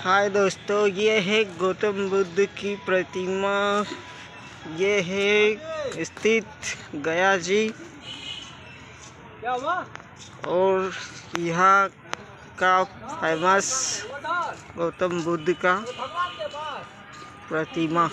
हाय दोस्तों, ये है गौतम बुद्ध की प्रतिमा। ये है स्थित गया जी और यहाँ का फेमस गौतम बुद्ध का प्रतिमा।